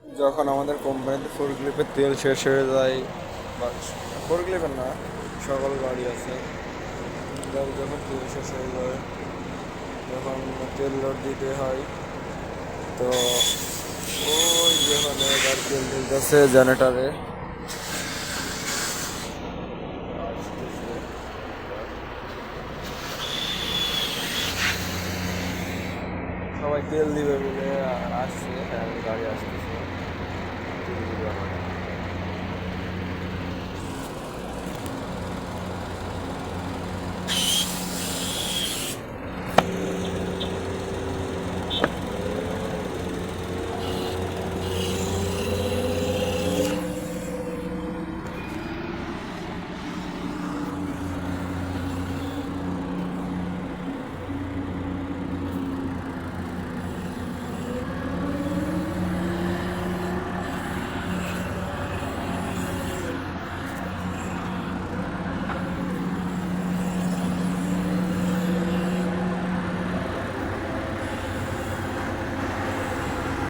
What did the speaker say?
যখন আমাদের কোম্পানিতে ফোরক্লিপের তেল শেষ হয়ে যায়, বা ফোরক্লিপের না, সকল গাড়ি আছে, যখন তেল শেষ হয়ে যায় তখন তেল লোড দিতে হয়। তো ওই যেখানে গাড়ি তেল দিতেছে জেনারেটারে সবাই তেল দিবে বলে আসছে, হ্যাঁ গাড়ি আসতেছে, তেল দিবে আমার।